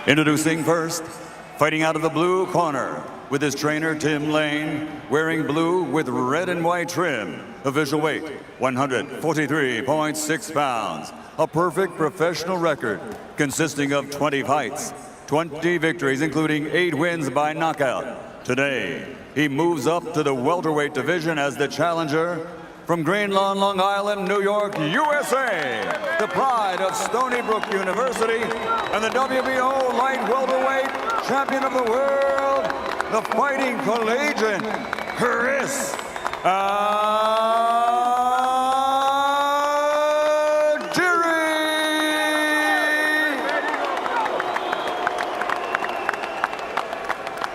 Introducing first, fighting out of the blue corner, with his trainer Tim Lane, wearing blue with red and white trim. Official weight, 143.6 pounds. A perfect professional record consisting of 20 fights, 20 victories, including 8 wins by knockout. Today, he moves up to the welterweight division as the challenger from Green Lawn, Long Island, New York, USA, the pride of Stony Brook University, and the WBO light welterweight champion of the world, the fighting collegian, Chris Algieri.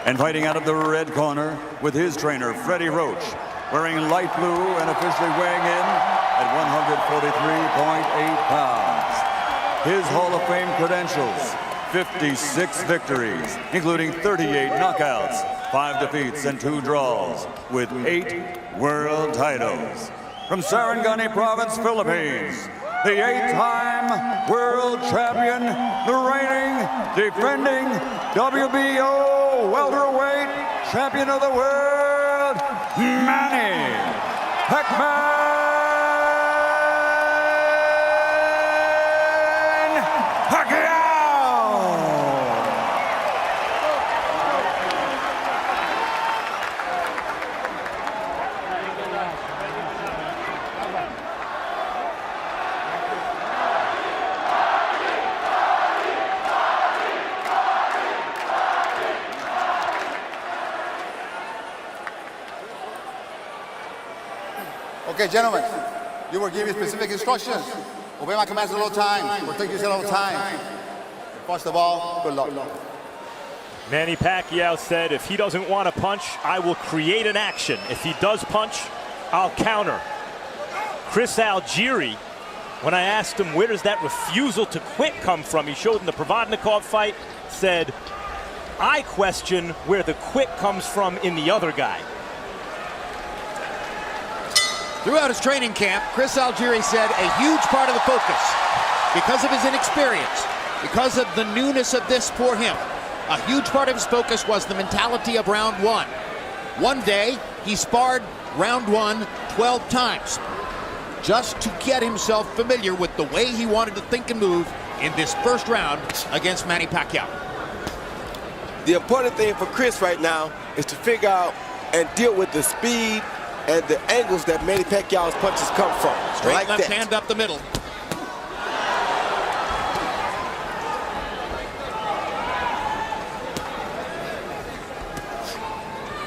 And fighting out of the red corner with his trainer, Freddie Roach, wearing light blue and officially weighing in at 143.8 pounds. His Hall of Fame credentials, 56 victories, including 38 knockouts, 5 defeats, and 2 draws, with 8 world titles. From Sarangani Province, Philippines, the 8-time world champion, the reigning, defending WBO welterweight champion of the world, Manny Pacquaio. Okay, gentlemen, you were given specific instructions. Obey my commands at all times. Protect yourself at all times. First of all, good luck. Manny Pacquiao said if he doesn't want to punch, I will create an action. If he does punch, I'll counter. Chris Algieri, when I asked him where does that refusal to quit come from, he showed in the Provodnikov fight, said, I question where the quit comes from in the other guy. Throughout his training camp, Chris Algieri said a huge part of the focus, because of his inexperience, because of the newness of this for him, a huge part of his focus was the mentality of round one. One day, he sparred round one 12 times, just to get himself familiar with the way he wanted to think and move in this first round against Manny Pacquiao. The important thing for Chris right now is to figure out and deal with the speed and the angles that Manny Pacquiao's punches come from. Straight like left that. hand up the middle.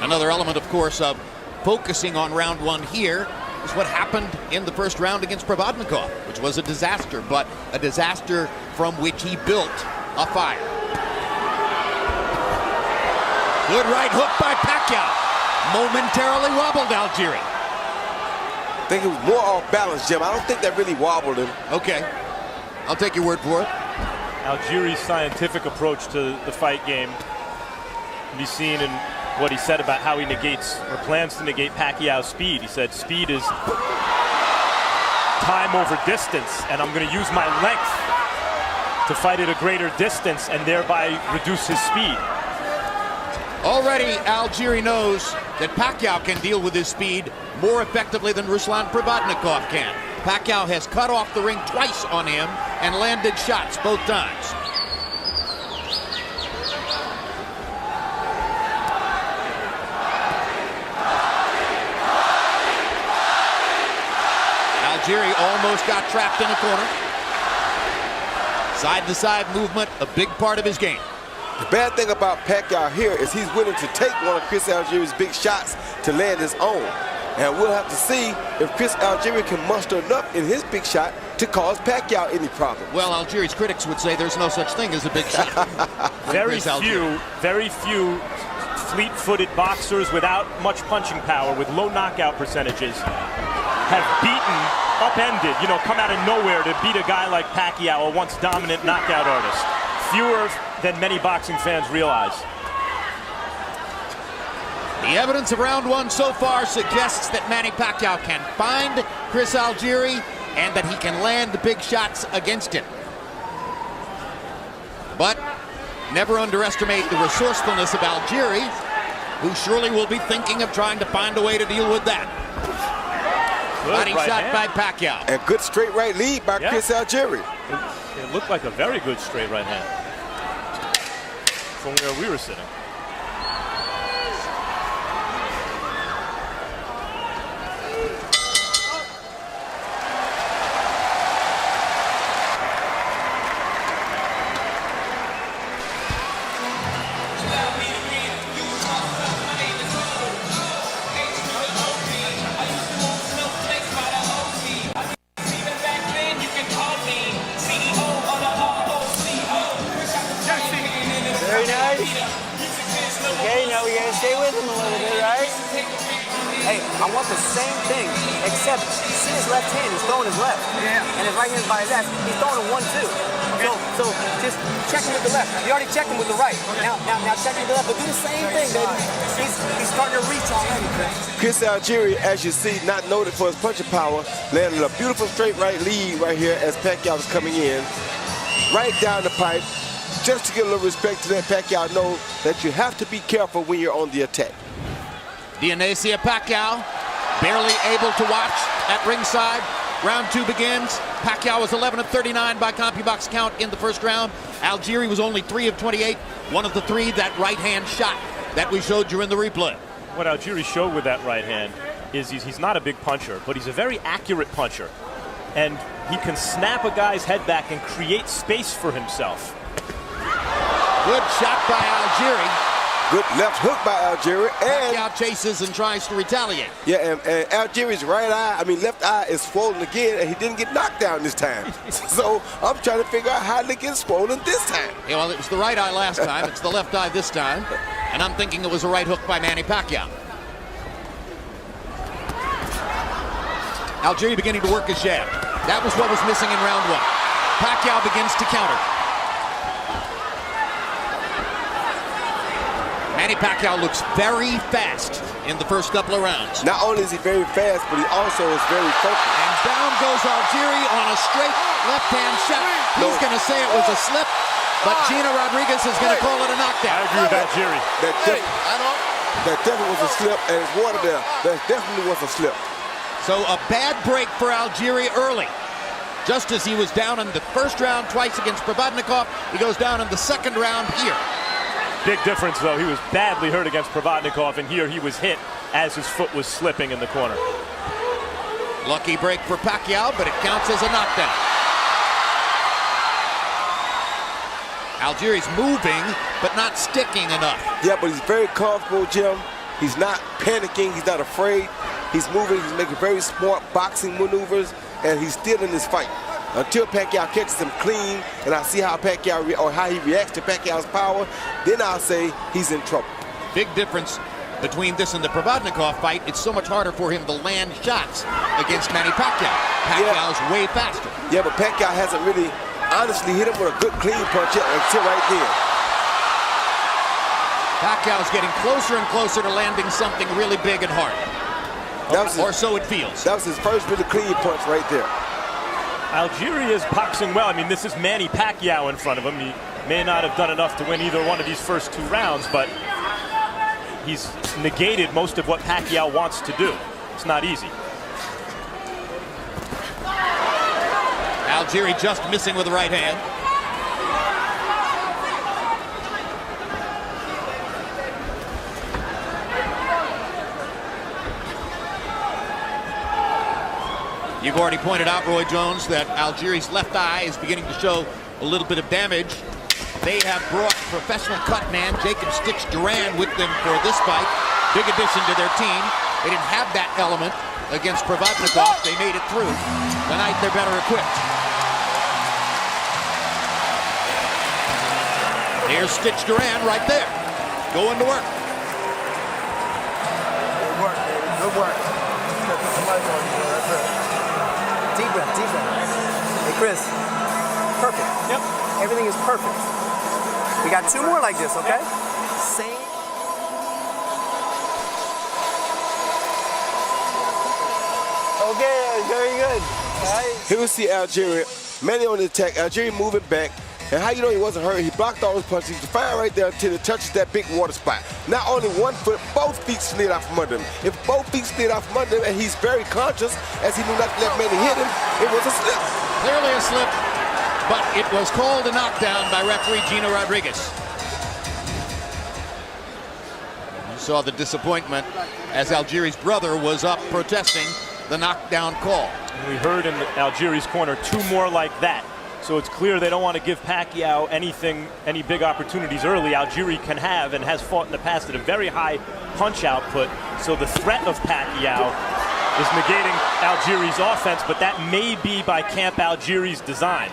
Another element, of course, of focusing on round one here is what happened in the first round against Provodnikov, which was a disaster, but a disaster from which he built a fire. Good right hook by Pacquiao. Momentarily wobbled Algieri. I think it was more off balance, Jim. I don't think that really wobbled him. Okay, I'll take your word for it. Algieri's scientific approach to the fight game can be seen in what he said about how he negates or plans to negate Pacquiao's speed. He said speed is time over distance, and I'm going to use my length to fight at a greater distance and thereby reduce his speed. Already, Algieri knows that Pacquiao can deal with his speed more effectively than Ruslan Provodnikov can. Pacquiao has cut off the ring twice on him and landed shots both times. Algieri almost got trapped in a corner. Side-to-side movement, a big part of his game. The bad thing about Pacquiao here is he's willing to take one of Chris Algieri's big shots to land his own. And we'll have to see if Chris Algieri can muster enough in his big shot to cause Pacquiao any problems. Well, Algieri's critics would say there's no such thing as a big shot. Very few fleet-footed boxers without much punching power, with low knockout percentages, have beaten, upended, come out of nowhere to beat a guy like Pacquiao, a once dominant knockout artist. Fewer than many boxing fans realize. The evidence of round one so far suggests that Manny Pacquiao can find Chris Algieri and that he can land big shots against him. But Never underestimate the resourcefulness of Algieri, who surely will be thinking of trying to find a way to deal with that. Body shot by Pacquiao. And good straight right lead by Chris Algieri. It looked like a very good straight right hand from where we were sitting. Very nice. Okay, now we gotta stay with him a little bit, right? Hey, I want the same thing, except see his left hand, he's throwing his left. Yeah. And his right hand's by his ass, he's throwing a 1-2. Okay. So just check him with the left. You already checked him with the right. Okay. Now check him with the left, but do the same thing, baby. He's starting to reach already, Chris Algieri, as you see, not noted for his punching power, landed a beautiful straight right lead right here as Pacquiao was coming in. Right down the pipe. Just to give a little respect to let Pacquiao know that you have to be careful when you're on the attack. Dionisio Pacquiao barely able to watch at ringside. Round 2 begins. Pacquiao was 11 of 39 by CompuBox count in the first round. Algieri was only 3 of 28. One of the 3 that right hand shot that we showed you in the replay. What Algieri showed with that right hand is he's not a big puncher, but he's a very accurate puncher. And he can snap a guy's head back and create space for himself. Good shot by Algieri. Good left hook by Algieri. And Pacquiao chases and tries to retaliate. yeah, and Algieri's left eye is swollen again, and he didn't get knocked down this time. So I'm trying to figure out how to get swollen this time. Yeah, well, it was the right eye last time. It's the left eye this time. And I'm thinking it was a right hook by Manny Pacquiao. Algieri beginning to work his jab. That was what was missing in round 1. Pacquiao begins to counter. Manny Pacquiao looks very fast in the first couple of rounds. Not only is he very fast, but he also is very focused. And down goes Algieri on a straight left-hand shot. He's going to say it was a slip, but Gina Rodriguez is going to call it a knockdown. I agree with Algieri. That definitely was a slip, and it's water there. That definitely was a slip. So a bad break for Algieri early. Just as he was down in the first round twice against Provodnikov, he goes down in the second round here. Big difference, though. He was badly hurt against Provodnikov, and here he was hit as his foot was slipping in the corner. Lucky break for Pacquiao, but it counts as a knockdown. Algieri's moving, but not sticking enough. Yeah, but he's very comfortable, Jim. He's not panicking. He's not afraid. He's moving. He's making very smart boxing maneuvers, and he's still in this fight. Until Pacquiao catches him clean, and I see how how he reacts to Pacquiao's power, then I'll say he's in trouble. Big difference between this and the Provodnikov fight. It's so much harder for him to land shots against Manny Pacquiao. Pacquiao's way faster. Yeah, but Pacquiao hasn't really honestly hit him with a good clean punch yet until right then. Pacquiao's getting closer and closer to landing something really big and hard. Or so it feels. That was his first really clean punch right there. Algieri is boxing well. I mean, this is Manny Pacquiao in front of him. He may not have done enough to win either one of these first 2 rounds, but he's negated most of what Pacquiao wants to do. It's not easy. Algieri just missing with the right hand. You've already pointed out, Roy Jones, that Algieri's left eye is beginning to show a little bit of damage. They have brought professional cut man Jacob Stitch Duran with them for this fight. Big addition to their team. They didn't have that element against Provodnikov. They made it through. Tonight they're better equipped. Here's Stitch Duran right there, going to work. Good work, baby. Good work. Deep breath, deep breath. Hey, Chris. Perfect. Yep. Everything is perfect. We got 2 more like this, okay? Same. Okay, very good. Nice. Here we see Algieri, Manny on the attack. Algieri moving back, And how you know he wasn't hurt? He blocked all those punches. He's fine right there until it touches that big water spot. Not only one foot, both feet slid out from under him. If both feet slid out from under him and he's very conscious, as he knew not to let Manny hit him, it was a slip. Clearly a slip, but it was called a knockdown by referee Gino Rodriguez. You saw the disappointment as Algieri's brother was up protesting the knockdown call. And we heard in Algieri's corner 2 more like that. So it's clear they don't want to give Pacquiao any big opportunities early. Algieri can have and has fought in the past at a very high punch output. So the threat of Pacquiao is negating Algieri's offense, but that may be by Camp Algieri's design.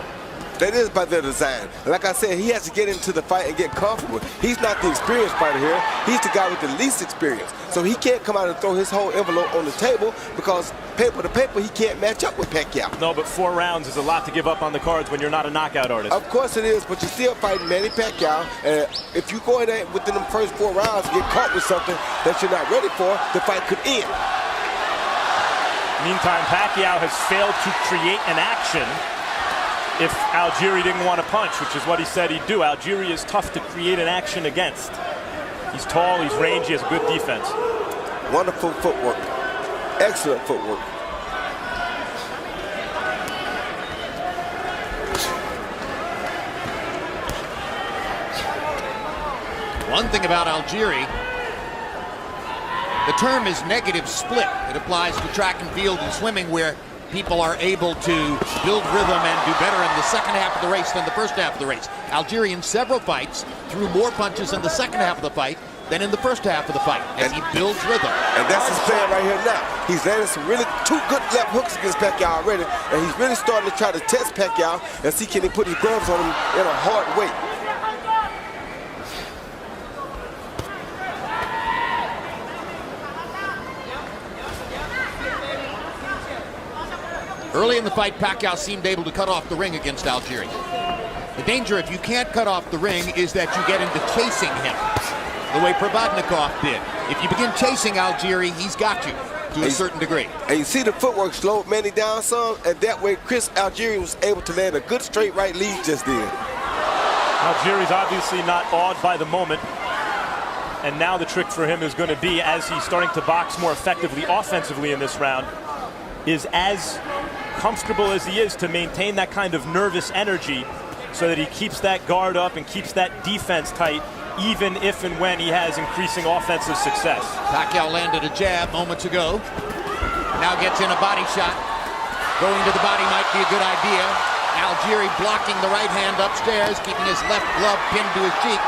That is by their design. Like I said, he has to get into the fight and get comfortable. He's not the experienced fighter here. He's the guy with the least experience. So he can't come out and throw his whole envelope on the table because paper to paper, he can't match up with Pacquiao. No, but 4 rounds is a lot to give up on the cards when you're not a knockout artist. Of course it is, but you're still fighting Manny Pacquiao. And if you go in there within the first 4 rounds and get caught with something that you're not ready for, the fight could end. Meantime, Pacquiao has failed to create an action if Algieri didn't want to punch, which is what he said he'd do. Algieri is tough to create an action against. He's tall, he's rangy, he has good defense. Wonderful footwork. Excellent footwork. One thing about Algieri, the term is negative split. It applies to track and field and swimming, where people are able to build rhythm and do better in the second half of the race than the first half of the race. Algieri in several fights threw more punches in the second half of the fight than in the first half of the fight, as he builds rhythm. And that's his plan right here now. He's landed some really 2 good left hooks against Pacquiao already, and he's really starting to try to test Pacquiao and see can he put his gloves on him in a hard way. Early in the fight, Pacquiao seemed able to cut off the ring against Algieri. The danger, if you can't cut off the ring, is that you get into chasing him, the way Provodnikov did. If you begin chasing Algieri, he's got you to a certain degree. And you see the footwork slowed Manny down some, and that way Chris Algieri was able to land a good straight right lead just then. Algieri's obviously not awed by the moment. And now the trick for him is going to be, as he's starting to box more effectively offensively in this round, is as comfortable as he is to maintain that kind of nervous energy so that he keeps that guard up and keeps that defense tight, even if and when he has increasing offensive success. Pacquiao landed a jab moments ago. Now gets in a body shot. Going to the body might be a good idea. Algieri blocking the right hand upstairs, keeping his left glove pinned to his cheek.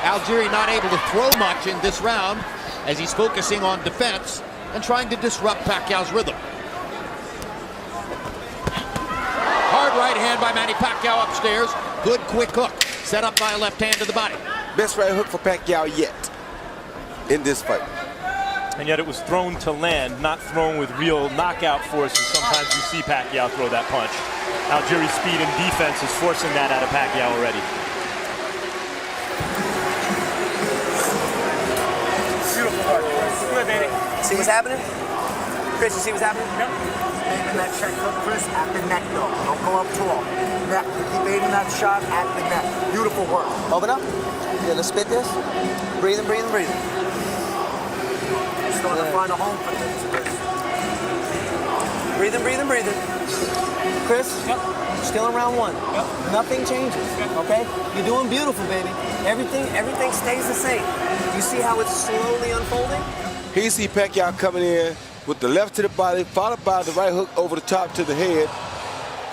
Algieri not able to throw much in this round as he's focusing on defense and trying to disrupt Pacquiao's rhythm. Hard right hand by Manny Pacquiao upstairs. Good quick hook, set up by a left hand to the body. Best right hook for Pacquiao yet in this fight. And yet it was thrown to land, not thrown with real knockout force. And sometimes you see Pacquiao throw that punch. Algieri's speed and defense is forcing that out of Pacquiao already. Beautiful work. Good, baby. See what's happening? Chris, you see what's happening? Yep. Aiming that check hook, Chris, at the neck, though. Don't go up tall. Neck. Keep aiming that shot at the neck. Beautiful work. Open up. Yeah, let's spit this. Breathing, breathing, breathing. Starting to find a home for things, Chris. Breathing, breathing, breathing. Chris, still in round 1. Nothing changes, okay? You're doing beautiful, baby. Everything stays the same. You see how it's slowly unfolding? Here you see Pacquiao coming in with the left to the body, followed by the right hook over the top to the head.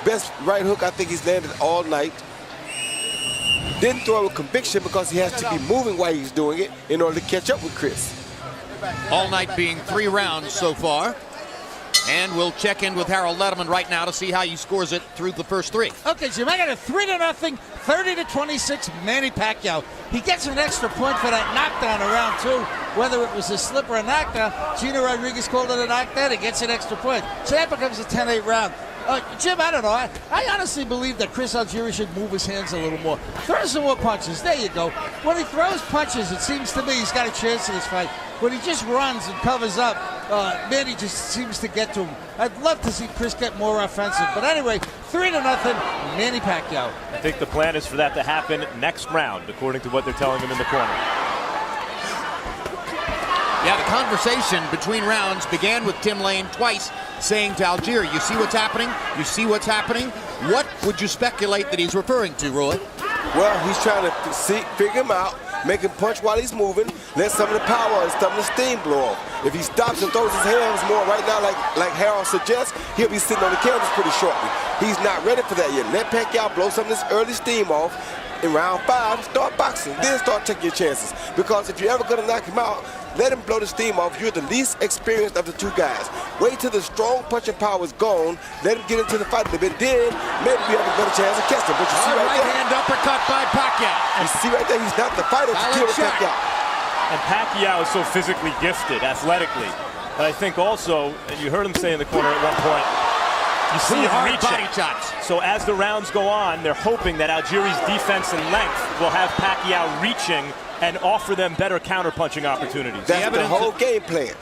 Best right hook I think he's landed all night. Didn't throw it with conviction because he has to be moving while he's doing it in order to catch up with Chris. All night being 3 rounds so far. And we'll check in with Harold Letterman right now to see how he scores it through the first 3. Okay, Jim, I got a 3-0, 30-26 Manny Pacquiao. He gets an extra point for that knockdown in round 2. Whether it was a slip or a knockdown, Gino Rodriguez called it a knockdown. He gets an extra point. So that becomes a 10-8 round. Jim, I don't know. I honestly believe that Chris Algieri should move his hands a little more. Throw some more punches. There you go. When he throws punches, it seems to me he's got a chance in this fight. when he just runs and covers up, Manny just seems to get to him. I'd love to see Chris get more offensive. But anyway, 3-0, Manny Pacquiao. I think the plan is for that to happen next round, according to what they're telling him in the corner. Yeah, the conversation between rounds began with Tim Lane twice saying to Algieri, you see what's happening? You see what's happening? What would you speculate that he's referring to, Roy? Well, he's trying to figure him out, make him punch while he's moving, let some of the power and some of the steam blow off. If he stops and throws his hands more right now, like Harold suggests, he'll be sitting on the canvas pretty shortly. He's not ready for that yet. Let Pacquiao blow some of this early steam off. In round 5, start boxing, then start taking your chances. Because if you're ever gonna knock him out, let him blow the steam off. You're the least experienced of the two guys. Wait till the strong punching power is gone. Let him get into the fight a little bit. Then maybe you have a better chance of catching him. But you see right there, hand uppercut by Pacquiao. you see right there, he's not the fighter to kill Pacquiao. And Pacquiao is so physically gifted, athletically. But I think also, and you heard him say in the corner at one point, you see him reaching. Body shots. So as the rounds go on, they're hoping that Algieri's defense and length will have Pacquiao reaching and offer them better counter-punching opportunities. That's the whole game plan.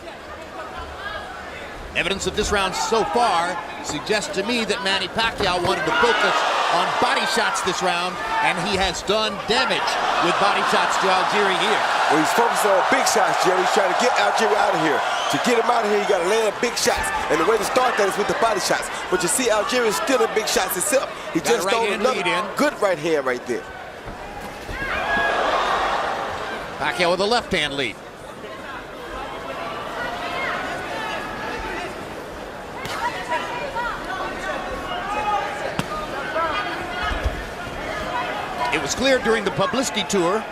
Evidence of this round so far suggests to me that Manny Pacquiao wanted to focus on body shots this round, and he has done damage with body shots to Algieri here. Well, he's focusing on big shots, Jerry. He's trying to get Algieri out of here. To get him out of here, you got to land big shots. And the way to start that is with the body shots. But you see Algieri is still in big shots himself. He Got just a right stole hand another lead in. good right hand right there. Pacquiao with a left hand lead. It was clear during the publicity tour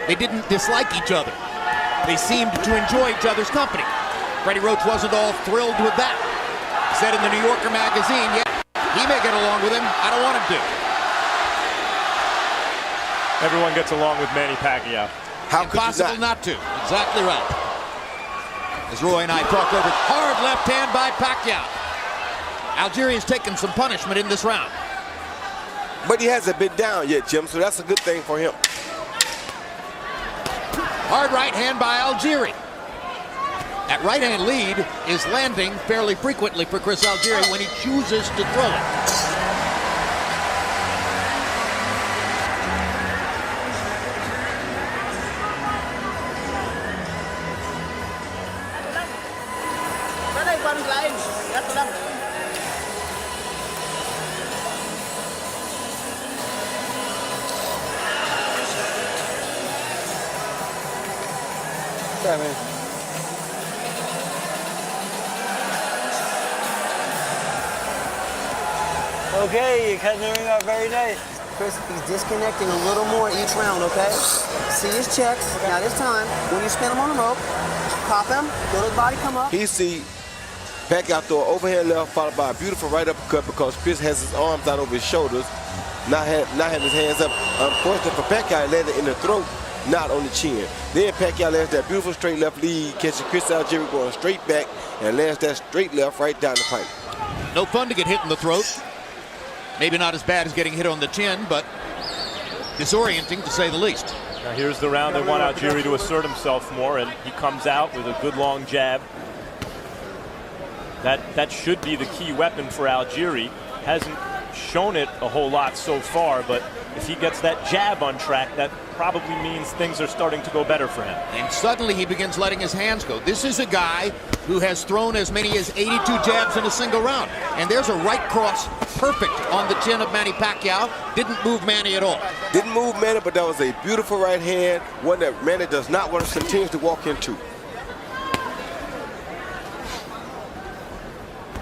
they didn't dislike each other. They seemed to enjoy each other's company. Freddie Roach wasn't all thrilled with that. Said in the New Yorker magazine, yeah, he may get along with him. I don't want him to. Everyone gets along with Manny Pacquiao. How Impossible could you not to. Exactly right. As Roy and I talk over, hard left hand by Pacquiao. Algieri has taken some punishment in this round. But he hasn't been down yet, Jim, so that's a good thing for him. Hard right hand by Algieri. That right hand lead is landing fairly frequently for Chris Algieri when he chooses to throw it. Okay, you're cutting the ring up very nice. Chris, he's disconnecting a little more each round, okay? See his checks. Now this time, when you spin him on the rope, pop him, feel his body come up. He see Pacquiao throw an overhand left followed by a beautiful right uppercut because Chris has his arms out over his shoulders, not having his hands up. Unfortunately for Pacquiao, he landed in the throat, not on the chin. Then Pacquiao lands that beautiful straight left lead, catches Chris Algieri going straight back and lands that straight left right down the pipe. No fun to get hit in the throat. Maybe not as bad as getting hit on the chin, but disorienting to say the least. Now here's the round they want Algieri to assert himself more, and he comes out with a good long jab. That should be the key weapon for Algieri. Hasn't shown it a whole lot so far, but if he gets that jab on track, that probably means things are starting to go better for him. And suddenly he begins letting his hands go. This is a guy who has thrown as many as 82 jabs in a single round. And there's a right cross perfect on the chin of Manny Pacquiao. Didn't move Manny at all. Didn't move Manny, but that was a beautiful right hand, one that Manny does not want to continue to walk into.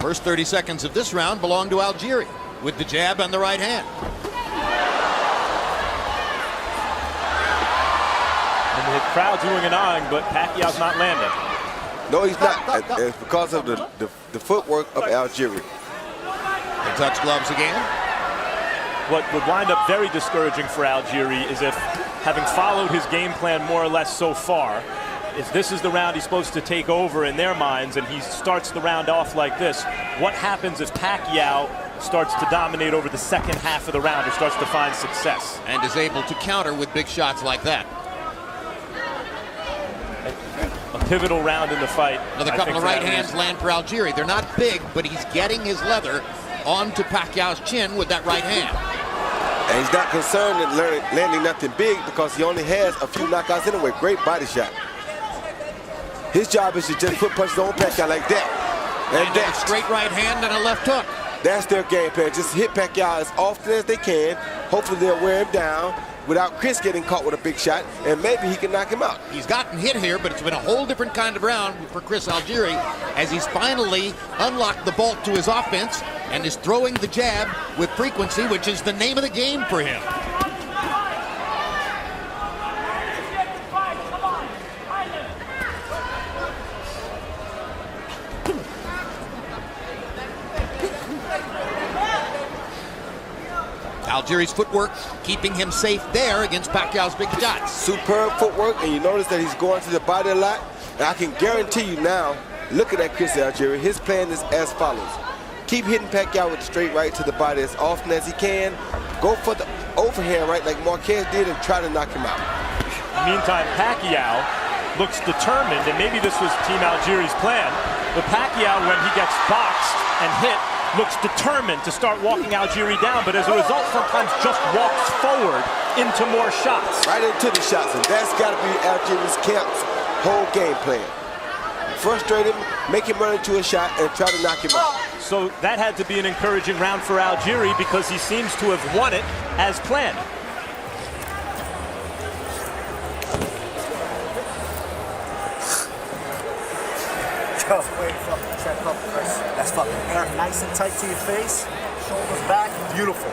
First 30 seconds of this round belong to Algieri with the jab and the right hand. And the crowd's oohing and ahhing, but Pacquiao's not landing. No, he's not. It's because of the footwork of Algieri. They touch gloves again. What would wind up very discouraging for Algieri is if, having followed his game plan more or less so far, if this is the round he's supposed to take over in their minds and he starts the round off like this, what happens if Pacquiao starts to dominate over the second half of the round or starts to find success? And is able to counter with big shots like that. A pivotal round in the fight. Another couple of right hands land for Algieri. They're not big, but he's getting his leather onto Pacquiao's chin with that right hand. And he's not concerned in landing nothing big because he only has a few knockouts anyway. Great body shot. His job is to just put punches on Pacquiao like that. And a straight right hand and a left hook. That's their game plan. Just hit Pacquiao as often as they can. Hopefully they'll wear him down without Chris getting caught with a big shot, and maybe he can knock him out. He's gotten hit here, but it's been a whole different kind of round for Chris Algieri as he's finally unlocked the bolt to his offense and is throwing the jab with frequency, which is the name of the game for him. Algieri's footwork keeping him safe there against Pacquiao's big shots. Superb footwork, and you notice that he's going to the body a lot. And I can guarantee you now, looking at Chris Algieri, his plan is as follows. Keep hitting Pacquiao with the straight right to the body as often as he can. Go for the overhand right like Marquez did and try to knock him out. Meantime, Pacquiao looks determined, and maybe this was Team Algieri's plan, but Pacquiao, when he gets boxed and hit, looks determined to start walking Algieri down, but as a result, sometimes just walks forward into more shots. Right into the shots, and that's got to be Algieri's camp's whole game plan. Frustrate him, make him run into a shot, and try to knock him out. So that had to be an encouraging round for Algieri because he seems to have won it as planned. Yo, wait, fucking check up, Chris. That's fucking hair nice and tight to your face. Shoulders back, beautiful.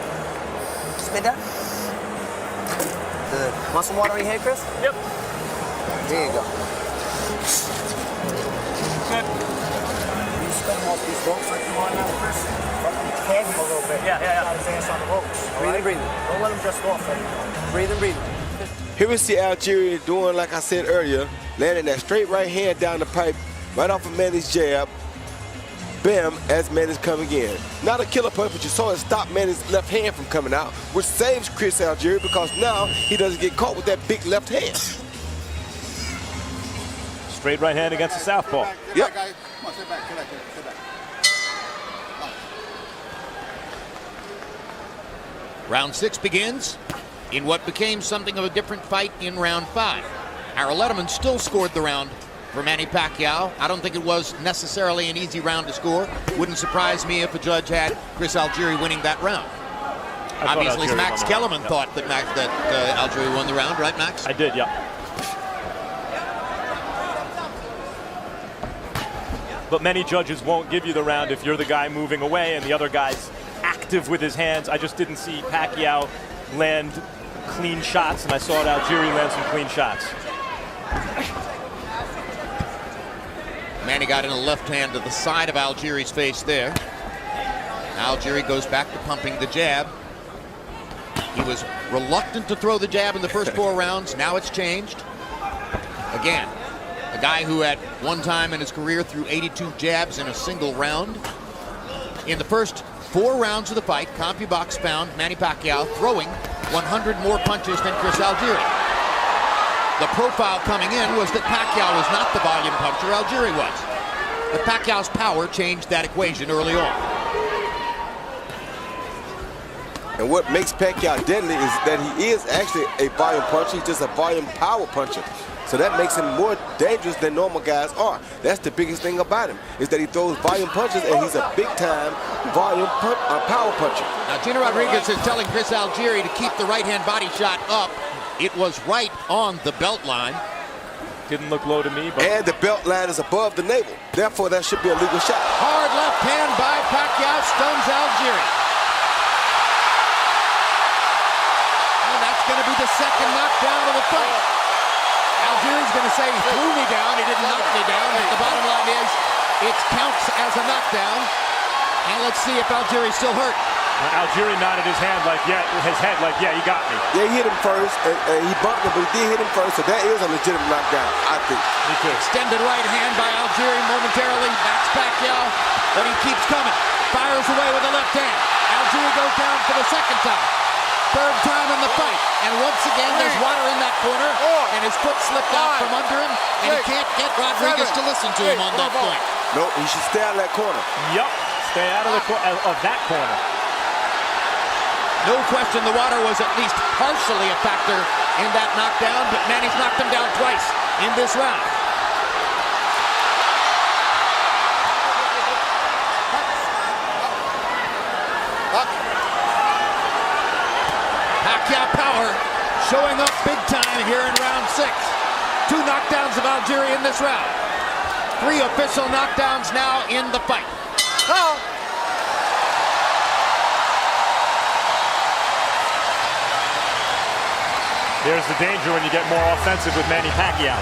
Spin that. Good. Want some water in your head, Chris? Yep. There you go. Good. You spin them off these ropes like you want now, Chris. Fucking tag him a little bit. Yeah. Try to dance on the ropes. Breathe. Don't let him just off. Breathe. Here we see Algieri doing, like I said earlier, landing that straight right hand down the pipe, right off of Manny's jab. Bam, as Manny's coming in. Not a killer punch, but you saw it stop Manny's left hand from coming out, which saves Chris Algieri because now he doesn't get caught with that big left hand. Straight right hand against the southpaw. Yep. Come on, sit back. Round 6 begins in what became something of a different fight in round 5. Harold Letterman still scored the round for Manny Pacquiao. I don't think it was necessarily an easy round to score. Wouldn't surprise me if a judge had Chris Algieri winning that round. Obviously, Max Kellerman thought that Algieri won the round, right, Max? I did, yeah. But many judges won't give you the round if you're the guy moving away and the other guy's active with his hands. I just didn't see Pacquiao land clean shots, and I saw Algieri land some clean shots. Manny got in a left hand to the side of Algieri's face there. Algieri goes back to pumping the jab. He was reluctant to throw the jab in the first 4 rounds. Now it's changed. Again, a guy who at one time in his career threw 82 jabs in a single round. In the first 4 rounds of the fight, CompuBox found Manny Pacquiao throwing 100 more punches than Chris Algieri. The profile coming in was that Pacquiao was not the volume puncher, Algieri was. But Pacquiao's power changed that equation early on. And what makes Pacquiao deadly is that he is actually a volume puncher. He's just a volume power puncher. So that makes him more dangerous than normal guys are. That's the biggest thing about him, is that he throws volume punches and he's a big-time volume power puncher. Now, Gina Rodriguez is telling Chris Algieri to keep the right-hand body shot up. It was right on the belt line. Didn't look low to me, but... And the belt line is above the navel. Therefore, that should be a legal shot. Hard left hand by Pacquiao stuns Algieri. And that's going to be the second knockdown of the fight. Algieri's going to say he threw me down, he didn't knock me down, but the bottom line is it counts as a knockdown. And let's see if Algieri's still hurt. Algieri nodded his head like, yeah, he got me. Yeah, he hit him first, and he bumped him, but he did hit him first, so that is a legitimate knockdown, I think. Extended right hand by Algieri momentarily, backs Pacquiao, but he keeps coming. Fires away with the left hand. Algieri goes down for the second time. third time in the fight. And once again, there's water in that corner, and his foot slipped out from under him, and he can't get Rodriguez to listen to him on that point. No, he should stay out of that corner. Yep, stay out of that corner. No question the water was at least partially a factor in that knockdown, but Manny's knocked him down twice in this round. Pacquiao power showing up big time here in round 6. 2 knockdowns of Algieri in this round. 3 official knockdowns now in the fight. There's the danger when you get more offensive with Manny Pacquiao.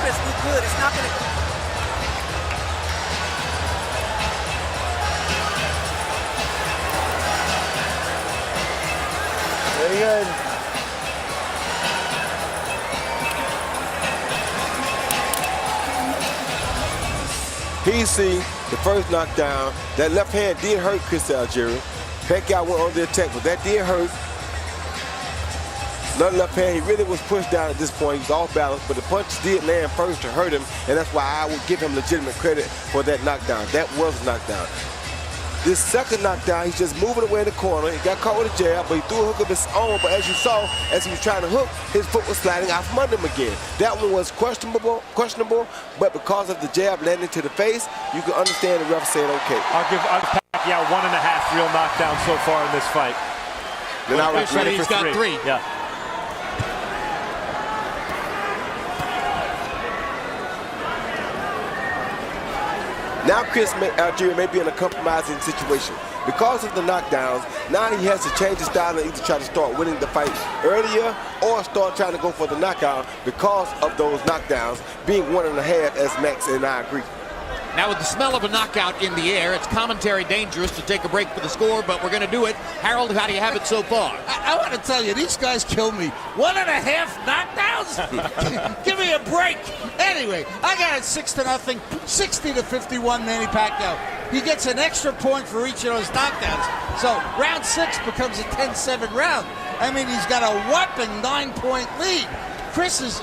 Chris, we good. It's not gonna. Very good. He see the first knockdown. That left hand did hurt Chris Algieri. Pacquiao went on the attack, but that did hurt. Another left hand, he really was pushed down at this point. He was off balance, but the punch did land first to hurt him, and that's why I would give him legitimate credit for that knockdown. That was a knockdown. This second knockdown, he's just moving away in the corner. He got caught with a jab, but he threw a hook of his own. But as you saw, as he was trying to hook, his foot was sliding out from under him again. That one was questionable, but because of the jab landing to the face, you can understand the ref saying, okay. I'll give Pacquiao 1.5 real knockdowns so far in this fight. Then I Officially, he's got 3. Yeah. Now Chris Algieri may be in a compromising situation. Because of the knockdowns, now he has to change his style and either try to start winning the fight earlier or start trying to go for the knockout because of those knockdowns being 1.5, as Max and I agree. Now with the smell of a knockout in the air, it's commentary dangerous to take a break for the score, but we're going to do it. Harold, how do you have it so far? I want to tell you, these guys kill me. 1.5 knockdowns? Give me a break. Anyway, I got it 6-0, 60-51 Manny Pacquiao. He gets an extra point for each of those knockdowns. So round 6 becomes a 10-7 round. I mean, he's got a whopping 9-point lead. Chris is,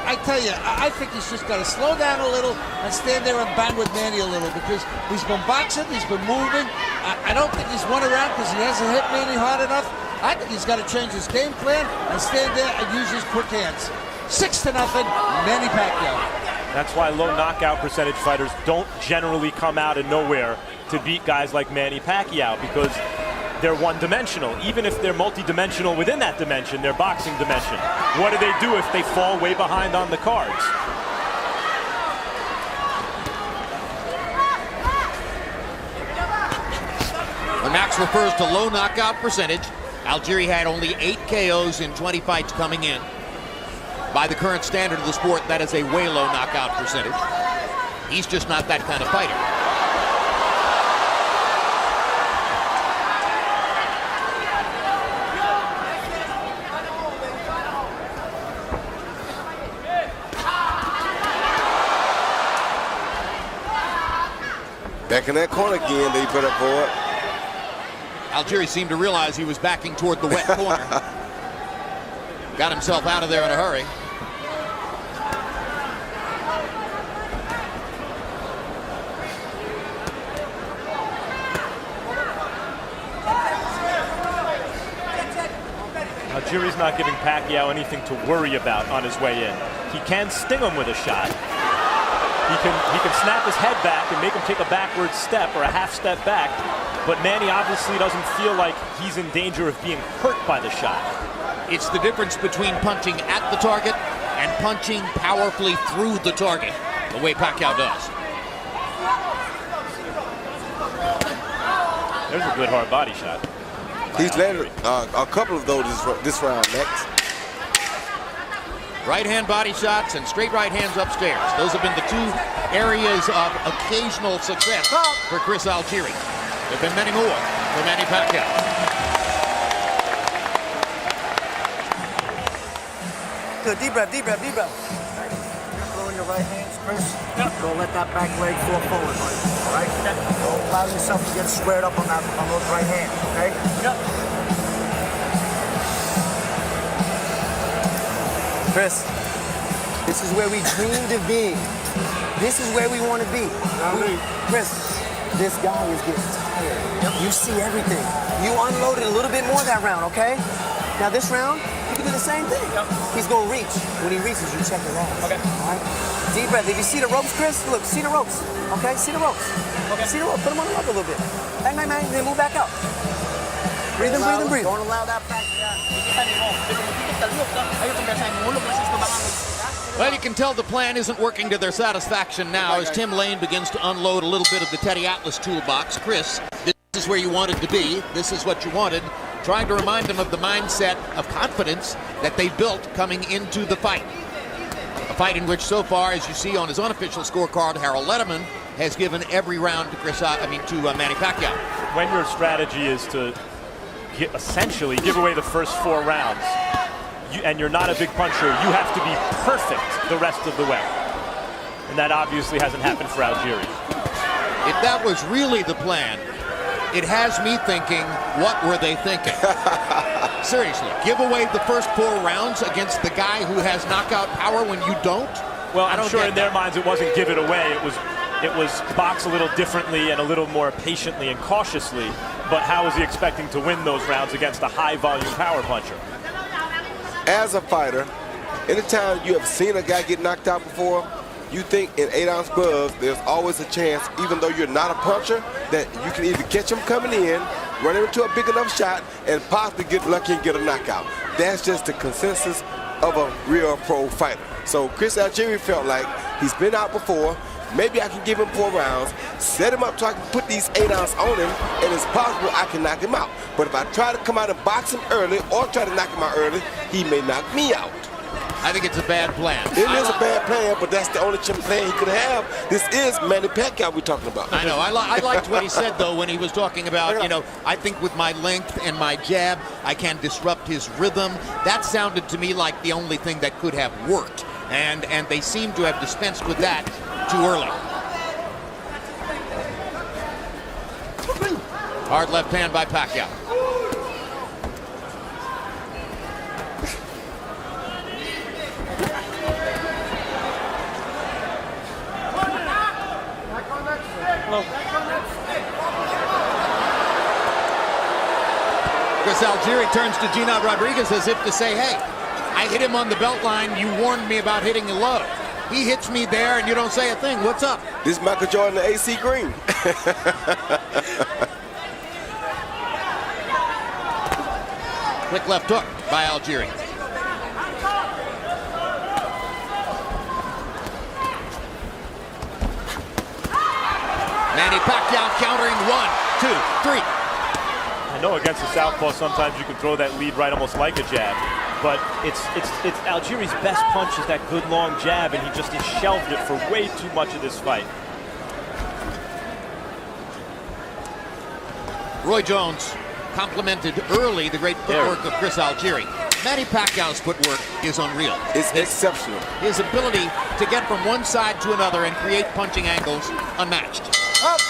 I tell you, I think he's just got to slow down a little and stand there and bang with Manny a little, because he's been boxing, he's been moving. I don't think he's won around because he hasn't hit Manny hard enough. I think he's got to change his game plan and stand there and use his quick hands. 6-0, Manny Pacquiao. That's why low knockout percentage fighters don't generally come out of nowhere to beat guys like Manny Pacquiao, because they're one-dimensional. Even if they're multi-dimensional within that dimension, their boxing dimension. What do they do if they fall way behind on the cards? When Max refers to low knockout percentage, Algieri had only 8 KOs in 20 fights coming in. By the current standard of the sport, that is a way low knockout percentage. He's just not that kind of fighter. Back in that corner again, they better for it. Algieri seemed to realize he was backing toward the wet corner. Got himself out of there in a hurry. Algieri's not giving Pacquiao anything to worry about on his way in. He can sting him with a shot. He can snap his head back and make him take a backward step or a half step back, but Manny obviously doesn't feel like he's in danger of being hurt by the shot. It's the difference between punching at the target and punching powerfully through the target, the way Pacquiao does. There's a good hard body shot. He's landed a couple of those this round, Max. Right hand body shots and straight right hands upstairs. Those have been the 2 areas of occasional success for Chris Algieri. There have been many more for Manny Pacquiao. Good, deep breath, deep breath, deep breath. You're throwing your right hand Chris, don't let that back leg fall forward, buddy. All right? Don't allow yourself to get squared up on those right hands, okay? Yep. Chris, this is where we dreamed of being. This is where we want to be. Chris, this guy is getting tired. Yep. You see everything. You unloaded a little bit more that round, okay? Now this round, you can do the same thing. Yep. He's going to reach. When he reaches, you check his ass. Okay. All right? Deep breath. If you see the ropes, Chris, look, see the ropes. Okay? See the ropes. Okay. See the ropes. Put them on the rope a little bit. Bang, bang, bang. Then move back out. Breathe in, breathe in, breathe. Don't allow that back. Well, you can tell the plan isn't working to their satisfaction now as Tim Lane begins to unload a little bit of the Teddy Atlas toolbox. Chris, this is where you wanted to be. This is what you wanted. Trying to remind him of the mindset of confidence that they built coming into the fight. A fight in which so far, as you see on his unofficial scorecard, Harold Letterman has given every round to Manny Pacquiao. When your strategy is to essentially give away the first 4 rounds, and you're not a big puncher, you have to be perfect the rest of the way. And that obviously hasn't happened for Algieri. If that was really the plan, it has me thinking, what were they thinking? Seriously, give away the first 4 rounds against the guy who has knockout power when you don't? Well, I'm sure in their minds it wasn't give it away. It was box a little differently and a little more patiently and cautiously. But how is he expecting to win those rounds against a high-volume power puncher? As a fighter, anytime you have seen a guy get knocked out before, you think in 8-ounce gloves, there's always a chance, even though you're not a puncher, that you can either catch him coming in, run him into a big enough shot, and possibly get lucky and get a knockout. That's just the consensus of a real pro fighter. So Chris Algieri felt like he's been out before. Maybe I can give him 4 rounds, set him up so I can put these 8-ounce on him, and it's possible I can knock him out. But if I try to come out and box him early or try to knock him out early, he may knock me out. I think it's a bad plan. It is a bad plan, but that's the only plan he could have. This is Manny Pacquiao we're talking about. I know. I liked what he said, though, when he was talking about, I think with my length and my jab, I can disrupt his rhythm. That sounded to me like the only thing that could have worked. And they seem to have dispensed with that too early. Hard left hand by Pacquiao. Chris Algieri turns to Gina Rodriguez as if to say, hey, I hit him on the belt line. You warned me about hitting you low. He hits me there and you don't say a thing. What's up? This is Michael Jordan, the AC Green. Quick left hook by Algieri. Manny Pacquiao countering 1, 2, 3. I know against the southpaw sometimes you can throw that lead right almost like a jab. But it's Algieri's best punch is that good long jab, and he just has shelved it for way too much of this fight. Roy Jones complimented early the great footwork of Chris Algieri. Manny Pacquiao's footwork is unreal. It's exceptional. His ability to get from one side to another and create punching angles unmatched. Up.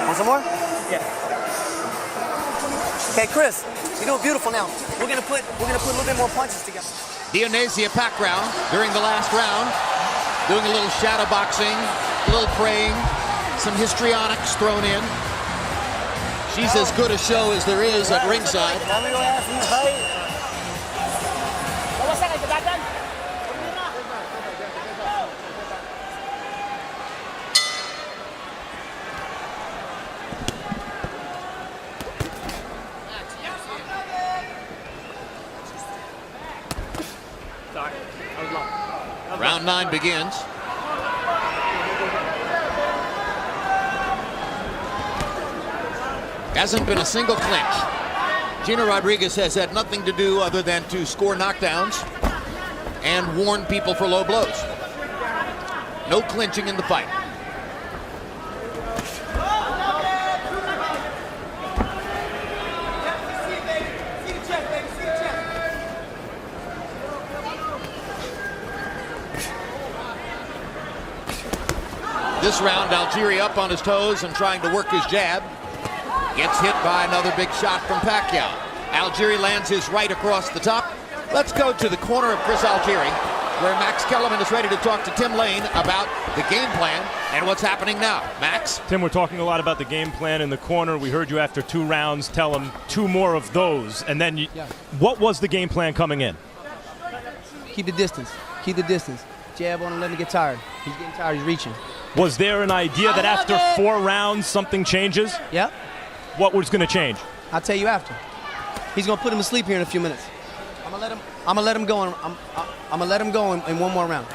Want some more? Yeah. Okay, Chris, you're doing beautiful now. We're gonna put a little bit more punches together. Dionisia Pacquiao during the last round, doing a little shadow boxing, a little praying, some histrionics thrown in. She's as good a show as there is at ringside. Round 9 begins. Hasn't been a single clinch. Gino Rodriguez has had nothing to do other than to score knockdowns and warn people for low blows. No clinching in the fight. This round, Algieri up on his toes and trying to work his jab. Gets hit by another big shot from Pacquiao. Algieri lands his right across the top. Let's go to the corner of Chris Algieri, where Max Kellerman is ready to talk to Tim Lane about the game plan and what's happening now. Max? Tim, we're talking a lot about the game plan in the corner. We heard you after 2 rounds tell him 2 more of those. And then what was the game plan coming in? Keep the distance. Keep the distance. Jab on him, let him get tired. He's getting tired, he's reaching. Was there an idea that after 4 rounds something changes? Yep. What was going to change? I'll tell you after. He's gonna put him to sleep here in a few minutes. I'm gonna let him go. I'm gonna let him go in 1 more round.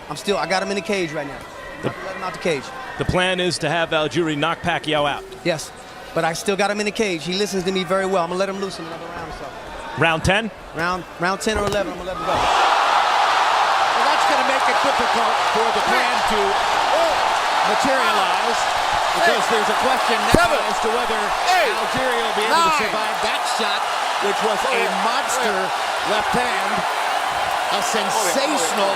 I got him in the cage right now. Let him out the cage. The plan is to have Algieri knock Pacquiao out. Yes, but I still got him in the cage. He listens to me very well. I'm gonna let him loose in another round or so. Round 10? Round 10 or 11, I'm gonna let him go. Well, that's gonna make it difficult for the plan to materialize, because there's a question now as to whether Algieri will be able to survive that shot, which was a monster left hand, a sensational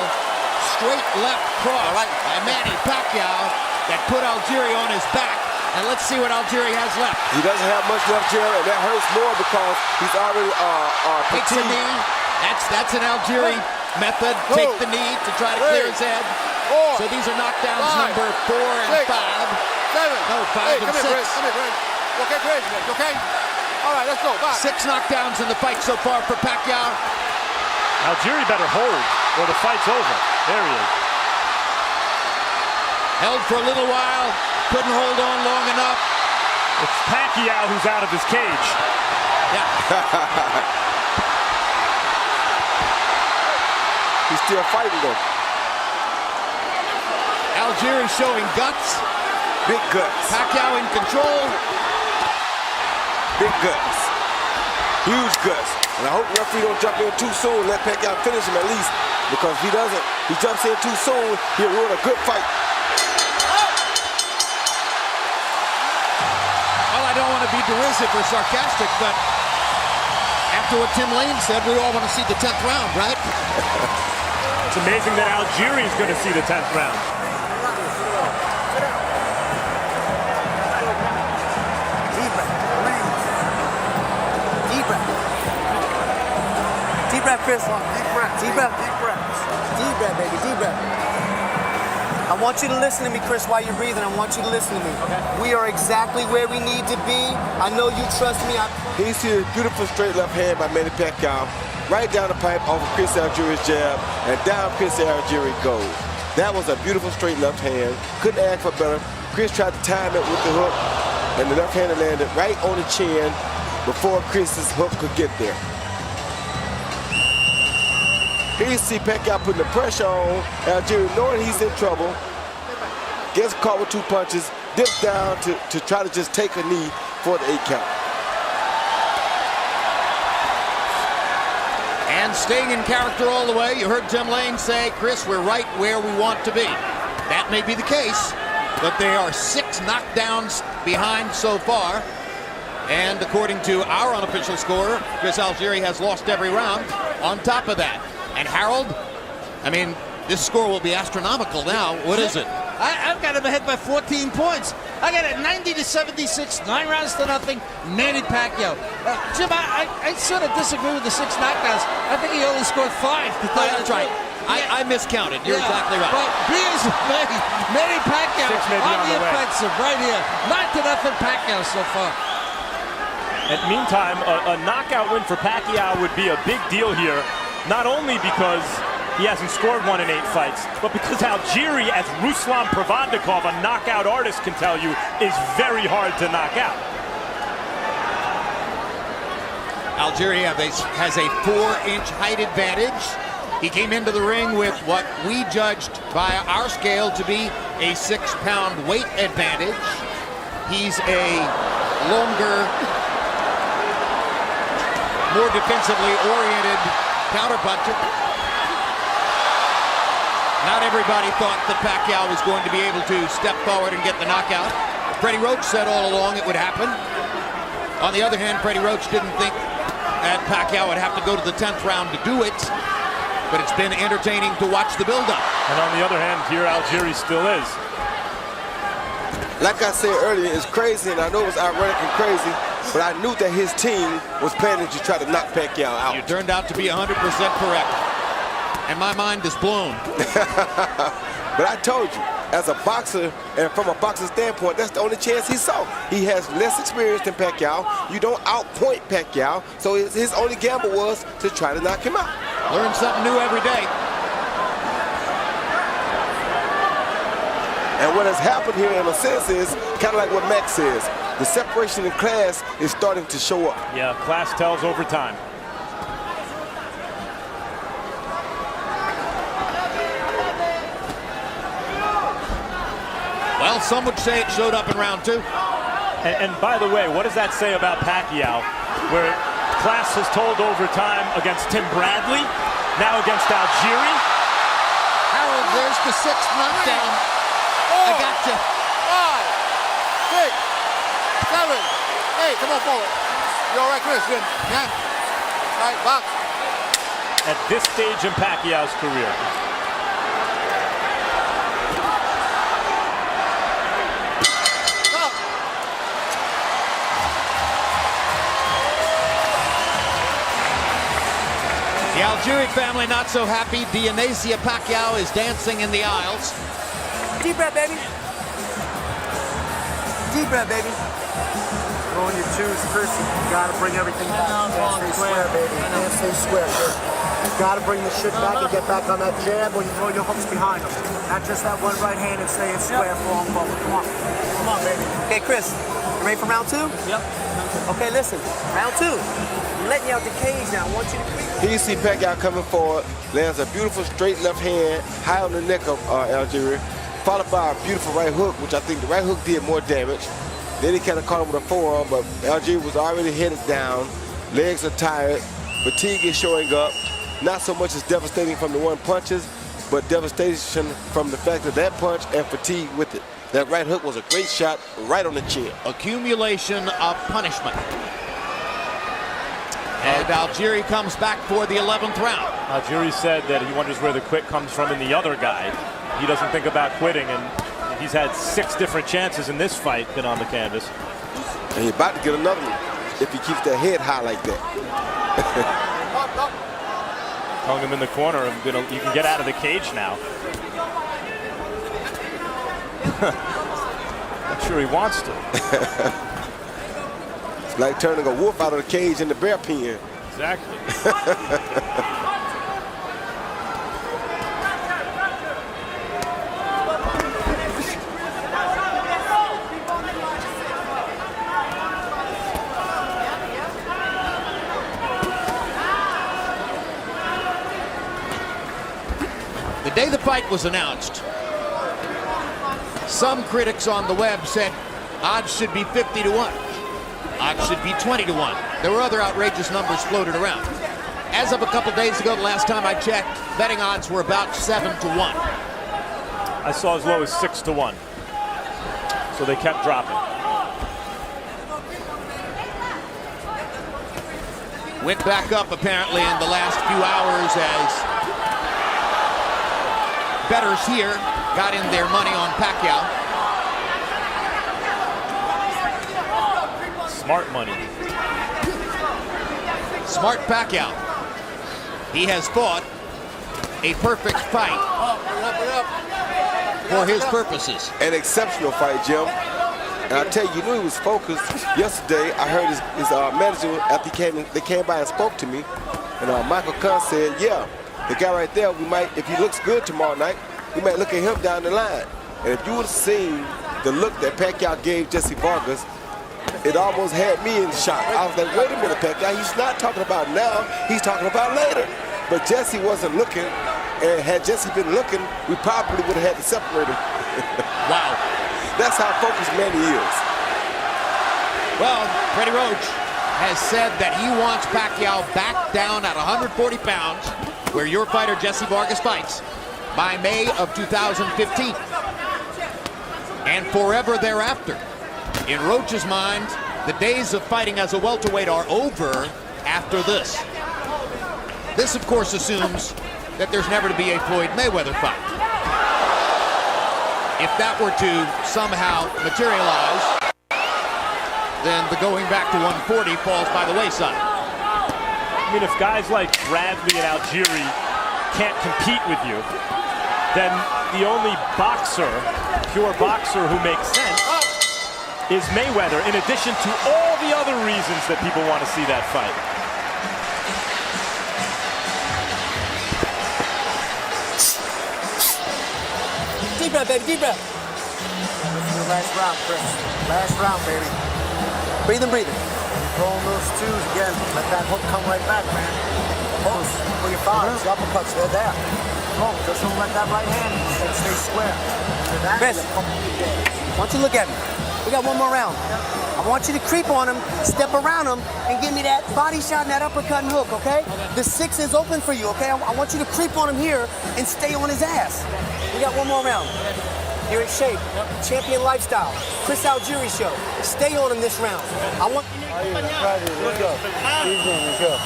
straight left cross by Manny Pacquiao that put Algieri on his back. And let's see what Algieri has left. He doesn't have much left, Jerry, and that hurts more because he's already takes a knee. That's an Algieri method. Take the knee to try to clear his head. So these are knockdowns number 4 and 5. 7. No, 5 and 6. Come here, Chris. Okay, Chris. Okay? All right, let's go. 6 knockdowns in the fight so far for Pacquiao. Algieri better hold or the fight's over. There he is. Held for a little while. Couldn't hold on long enough. It's Pacquiao who's out of his cage. Yeah. He's still fighting though. Algieri showing guts. Big guts. Pacquiao in control. Big guts. Huge guts. And I hope the referee don't jump in too soon. Let Pacquiao finish him at least. Because if he doesn't, he jumps in too soon, he'll ruin a good fight. Well, I don't want to be derisive or sarcastic, but after what Tim Lane said, we all want to see the 10th round, right? It's amazing that Algieri is going to see the 10th round. Deep breath, Chris. Deep breath, baby. Deep breath. I want you to listen to me, Chris, while you're breathing. I want you to listen to me. Okay. We are exactly where we need to be. I know you trust me. He sees a beautiful straight left hand by Manny Pacquiao. Right down the pipe off of Chris Algieri's jab, and down Chris Algieri goes. That was a beautiful straight left hand. Couldn't ask for better. Chris tried to time it with the hook, and the left hand landed right on the chin before Chris's hook could get there. Here you see Pacquiao putting the pressure on Algieri, knowing he's in trouble. Gets caught with 2 punches, dips down to try to just take a knee for the 8 count. And staying in character all the way, you heard Tim Lane say, Chris, we're right where we want to be. That may be the case, but they are 6 knockdowns behind so far. And according to our unofficial score, Chris Algieri has lost every round on top of that. And Harold, I mean, this score will be astronomical now. What is it? I've got him ahead by 14 points. I got it 90-76, 9 rounds to nothing, Manny Pacquiao. Jim, I sort of disagree with the 6 knockdowns. I think he only scored 5. That's right. I miscounted. You're exactly right. But Manny Pacquiao on the offensive right here. 9-0 Pacquiao so far. And meantime, a knockout win for Pacquiao would be a big deal here. Not only because he hasn't scored 1 in 8 fights, but because Algieri, as Ruslan Provandikov, a knockout artist, can tell you, is very hard to knock out. Algieri has a 4-inch height advantage. He came into the ring with what we judged by our scale to be a 6-pound weight advantage. He's a longer, more defensively oriented counterpuncher. Not everybody thought that Pacquiao was going to be able to step forward and get the knockout. Freddie Roach said all along it would happen. On the other hand, Freddie Roach didn't think that Pacquiao would have to go to the 10th round to do it. But it's been entertaining to watch the build-up. And on the other hand, here Algieri still is. Like I said earlier, it's crazy, and I know it was ironic and crazy, but I knew that his team was planning to try to knock Pacquiao out. You turned out to be 100% correct. And my mind is blown. But I told you, as a boxer, and from a boxer standpoint, that's the only chance he saw. He has less experience than Pacquiao. You don't outpoint Pacquiao, so his only gamble was to try to knock him out. Learn something new every day. And what has happened here in a sense is kind of like what Max says. The separation in class is starting to show up. Yeah, class tells over time. Well, some would say it showed up in round 2. And by the way, what does that say about Pacquiao, where class has told over time against Tim Bradley, now against Algieri? Harold, there's the 6th knockdown. I got you. 5, 6, 7, 8. Come on forward. You all right, Christian? Yeah. All right, box. At this stage in Pacquiao's career. The Algieri family not so happy. Dionysia Pacquiao is dancing in the aisles. Deep breath, baby. Deep breath, baby. Go on your twos, Chris. You gotta bring everything back. Can't stay square, baby. Can't stay square. You gotta bring the shit back and get back on that jab when you throw your hooks behind them. Not just that one right hand and stay in square for long ball. Come on. Come on, baby. Okay, Chris, you ready for round 2? Yep. Okay, listen. Round 2. I'm letting you out the cage now. I want you to creep. Here you see Pacquiao coming forward, lands a beautiful straight left hand high on the neck of Algieri, followed by a beautiful right hook, which I think the right hook did more damage. Then he kind of caught him with a forearm, but Algieri was already headed down. Legs are tired. Fatigue is showing up. Not so much as devastating from the one punches, but devastation from the fact of that punch and fatigue with it. That right hook was a great shot right on the chin. Accumulation of punishment. And Algieri comes back for the 11th round. Algieri said that he wonders where the quit comes from in the other guy. He doesn't think about quitting, and he's had 6 different chances in this fight been on the canvas. And he's about to get another one if he keeps that head high like that. Telling him in the corner, you can get out of the cage now. Not sure he wants to. It's like turning a wolf out of the cage in the bear pen. Exactly. The day the fight was announced, some critics on the web said odds should be 50 to 1. Odds should be 20 to 1. There were other outrageous numbers floated around. As of a couple days ago, the last time I checked, betting odds were about 7 to 1. I saw as low as 6 to 1. So they kept dropping. Went back up apparently in the last few hours as bettors here got in their money on Pacquiao. Smart money. Smart Pacquiao. He has fought a perfect fight for his purposes. An exceptional fight, Jim. And I tell you, you knew he was focused. Yesterday, I heard his manager, after they came by and spoke to me, and Michael Kahn said, yeah, the guy right there, we might, if he looks good tomorrow night, we might look at him down the line. And if you would have seen the look that Pacquiao gave Jesse Vargas, it almost had me in shock. I was like, wait a minute, Pacquiao, he's not talking about now, he's talking about later. but Jesse wasn't looking. And had Jesse been looking, we probably would have had to separate him. Wow. That's how focused Manny is. Well, Freddie Roach has said that he wants Pacquiao back down at 140 pounds, where your fighter Jesse Vargas fights, by May of 2015. And forever thereafter. In Roach's mind, the days of fighting as a welterweight are over after this. This, of course, assumes that there's never to be a Floyd Mayweather fight. If that were to somehow materialize, then the going back to 140 falls by the wayside. I mean, if guys like Bradley and Algieri can't compete with you, then the only boxer, pure boxer who makes sense is Mayweather, in addition to all the other reasons that people want to see that fight. Deep breath, baby, deep breath. This is the last round, Chris. Last round, baby. Breathing, breathing. Rolling those twos again. Let that hook come right back, man. Hooks for your thighs, the uppercuts, they're there. Come on, just don't let that right hand stay square. Chris, why don't you look at me? We got one more round. I want you to creep on him, step around him, and give me that body shot and that uppercut and hook, okay? The 6 is open for you, okay? I want you to creep on him here and stay on his ass. We got one more round. You're in shape. Champion lifestyle. Chris Algieri show. Stay on him this round. I want. Let's go. Let's go.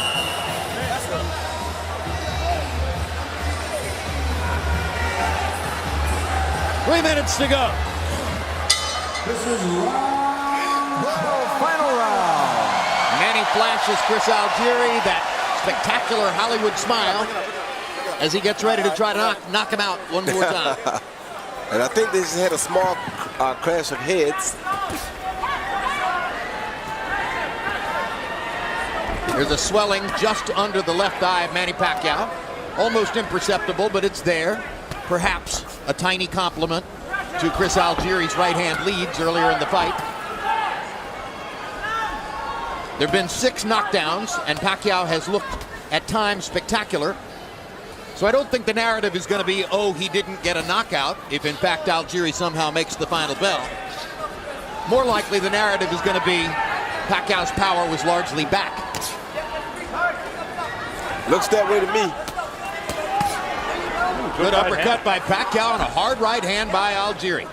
3 minutes to go. This is final round. Manny flashes Chris Algieri that spectacular Hollywood smile as he gets ready to try to knock him out one more time. And I think they just had a small clash of heads. There's a swelling just under the left eye of Manny Pacquiao. Almost imperceptible, but it's there. Perhaps a tiny compliment to Chris Algieri's right-hand leads earlier in the fight. There have been 6 knockdowns, and Pacquiao has looked at times spectacular. So I don't think the narrative is going to be, oh, he didn't get a knockout, if in fact Algieri somehow makes the final bell. More likely the narrative is going to be Pacquiao's power was largely back. Looks that way to me. Good uppercut by Pacquiao and a hard right hand by Algieri.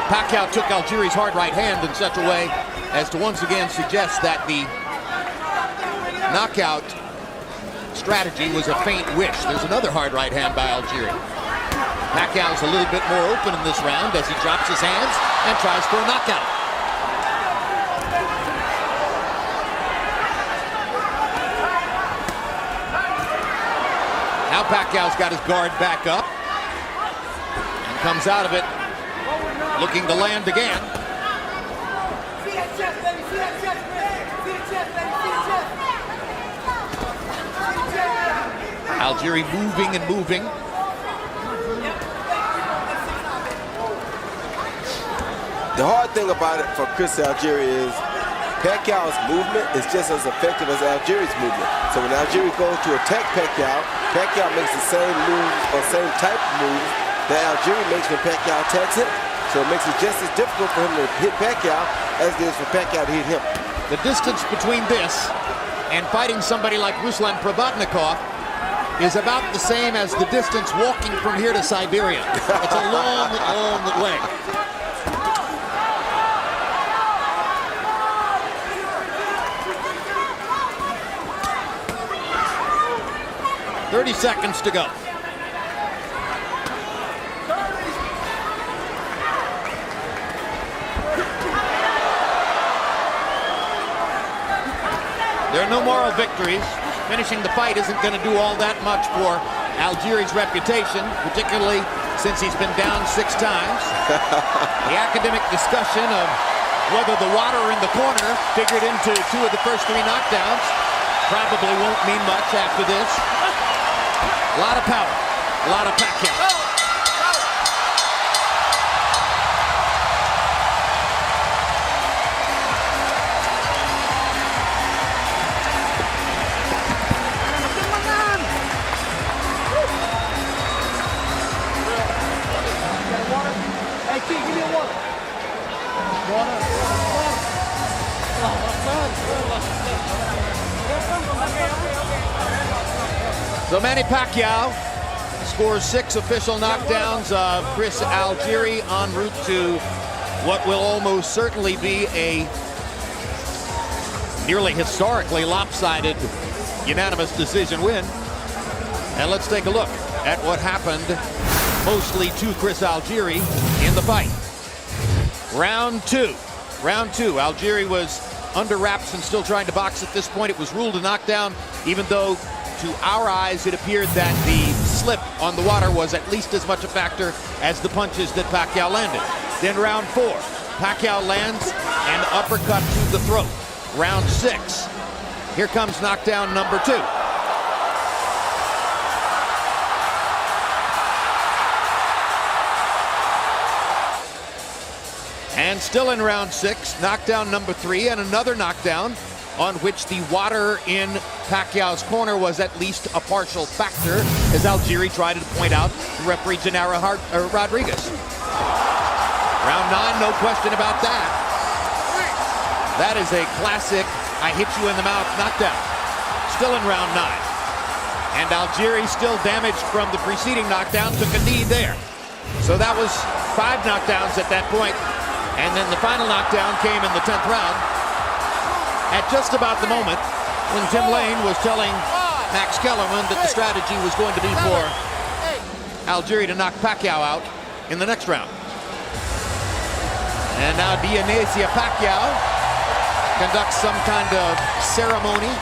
Pacquiao took Algieri's hard right hand in such a way as to once again suggest that the knockout strategy was a faint wish. There's another hard right hand by Algieri. Pacquiao's a little bit more open in this round as he drops his hands and tries for a knockout. Now Pacquiao's got his guard back up and comes out of it looking to land again. Algieri moving and moving. The hard thing about it for Chris Algieri is Pacquiao's movement is just as effective as Algieri's movement. So when Algieri goes to attack Pacquiao, Pacquiao makes the same move or same type of move that Algieri makes when Pacquiao attacks him. So it makes it just as difficult for him to hit Pacquiao as it is for Pacquiao to hit him. The distance between this and fighting somebody like Ruslan Provodnikov is about the same as the distance walking from here to Siberia. It's a long, long way. "30 seconds to go. There are no moral victories. Finishing the fight isn't going to do all that much for Algieri's reputation, particularly since he's been down 6 times. The academic discussion of whether the water in the corner figured into 2 of the first 3 knockdowns probably won't mean much after this. A lot of power, a lot of Pacquiao. So Manny Pacquiao scores 6 official knockdowns of Chris Algieri en route to what will almost certainly be a nearly historically lopsided unanimous decision win. And let's take a look at what happened mostly to Chris Algieri in the fight. Round two. Algieri was under wraps and still trying to box at this point. It was ruled a knockdown, even though to our eyes it appeared that the slip on the water was at least as much a factor as the punches that Pacquiao landed. Then round 4, Pacquiao lands an uppercut to the throat. Round 6, here comes knockdown number 2. And still in round 6, knockdown number 3, and another knockdown on which the water in Pacquiao's corner was at least a partial factor, as Algieri tried to point out to referee Gennaro Rodriguez. Round 9, no question about that. That is a classic I hit you in the mouth knockdown. Still in round 9. And Algieri, still damaged from the preceding knockdown, took a knee there. So that was 5 knockdowns at that point. And then the final knockdown came in the 10th round at just about the moment when Tim Lane was telling Max Kellerman that the strategy was going to be for Algieri to knock Pacquiao out in the next round. And now Dionysia Pacquiao conducts some kind of ceremony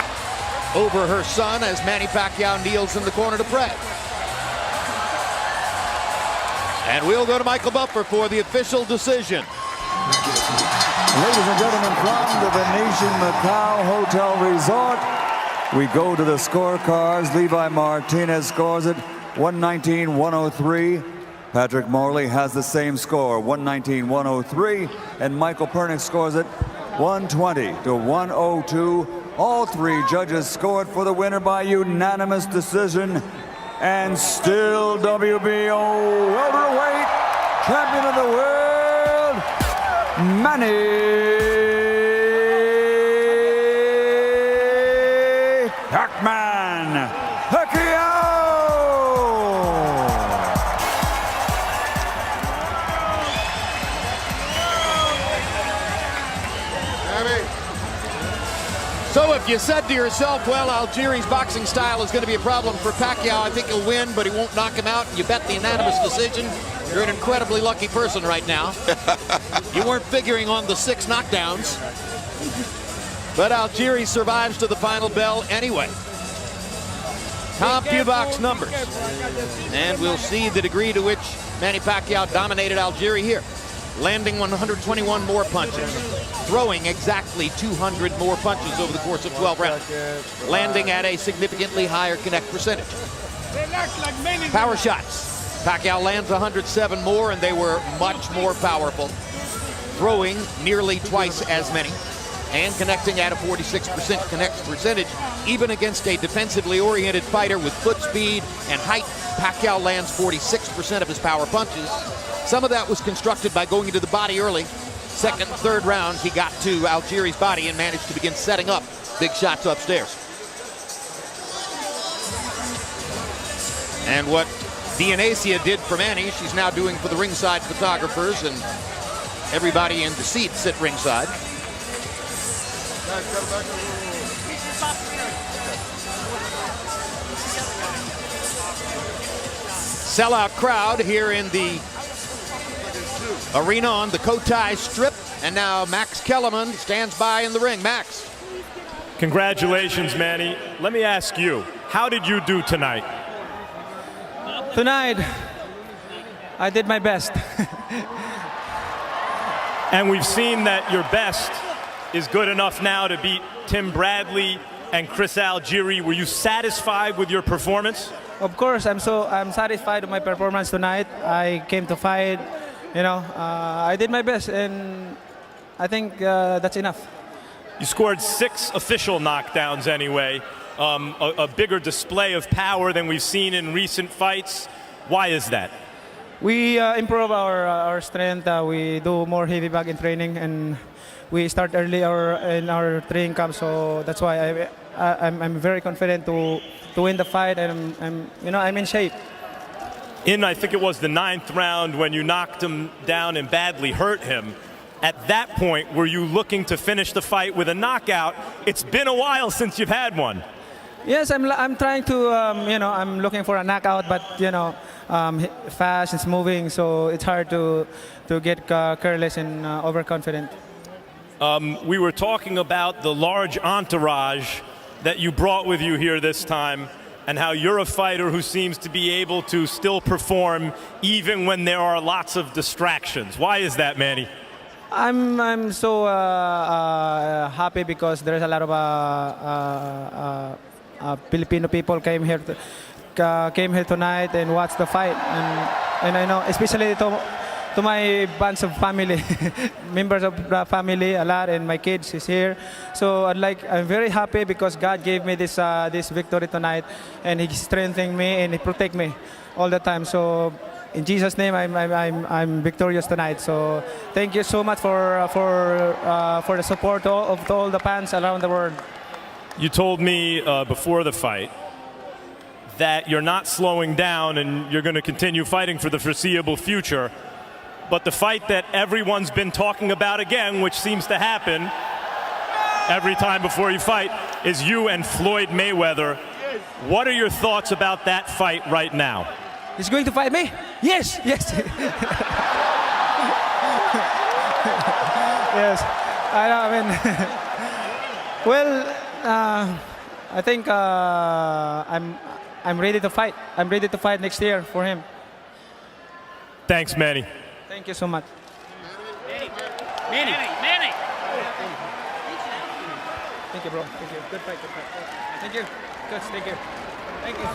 over her son as Manny Pacquiao kneels in the corner to pray. And we'll go to Michael Buffer for the official decision. Ladies and gentlemen, from the Venetian Macau Hotel Resort, we go to the scorecards. Levi Martinez scores it 119-103. Patrick Morley has the same score, 119-103. And Michael Pernick scores it 120-102. All 3 judges scored for the winner by unanimous decision. And still WBO welterweight champion of the world, Manny Pacquiao. So if you said to yourself, well, Algieri's boxing style is going to be a problem for Pacquiao, I think he'll win, but he won't knock him out, and you bet the unanimous decision, you're an incredibly lucky person right now. You weren't figuring on the 6 knockdowns. But Algieri survives to the final bell anyway. CompuBox numbers. And we'll see the degree to which Manny Pacquiao dominated Algieri here. Landing 121 more punches. Throwing exactly 200 more punches over the course of 12 rounds. Landing at a significantly higher connect percentage. Power shots. Pacquiao lands 107 more, and they were much more powerful. Throwing nearly twice as many. And connecting at a 46% connect percentage. Even against a defensively oriented fighter with foot speed and height, Pacquiao lands 46% of his power punches. Some of that was constructed by going into the body early. Second and third rounds, he got to Algieri's body and managed to begin setting up big shots upstairs. And what Dionysia did for Manny, she's now doing for the ringside photographers and everybody in the seats at ringside. Sellout crowd here in the arena on the Cotai Strip, and now Max Kellerman stands by in the ring. Max. Congratulations, Manny. Let me ask you, how did you do tonight? Tonight, I did my best. And we've seen that your best is good enough now to beat Tim Bradley and Chris Algieri. Were you satisfied with your performance? Of course, I'm satisfied with my performance tonight. I came to fight, I did my best, and I think that's enough. You scored 6 official knockdowns anyway, a bigger display of power than we've seen in recent fights. Why is that? We improve our strength. We do more heavy bag in training, and we start early in our training camp, so that's why I'm very confident to win the fight, and I'm in shape. I think it was the 9th round when you knocked him down and badly hurt him. At that point, were you looking to finish the fight with a knockout? It's been a while since you've had one. Yes, I'm trying to, I'm looking for a knockout, but, fast, it's moving, so it's hard to get careless and overconfident. We were talking about the large entourage that you brought with you here this time, and how you're a fighter who seems to be able to still perform even when there are lots of distractions. Why is that, Manny? I'm so happy because there's a lot of Filipino people came here tonight and watched the fight, and I know especially to my bunch of family, members of the family, a lot, and my kids is here. So I'm very happy because God gave me this victory tonight, and He strengthening me and He protect me all the time. So in Jesus' name, I'm victorious tonight. So thank you so much for the support of all the fans around the world. You told me before the fight that you're not slowing down and you're going to continue fighting for the foreseeable future. But the fight that everyone's been talking about again, which seems to happen every time before you fight, is you and Floyd Mayweather. What are your thoughts about that fight right now? He's going to fight me? Yes, yes. Yes. I think I'm ready to fight. I'm ready to fight next year for him. Thanks, Manny. Thank you so much. Manny. Thank you, bro. Thank you. Good fight. Thank you. Good. Thank you. Thank you.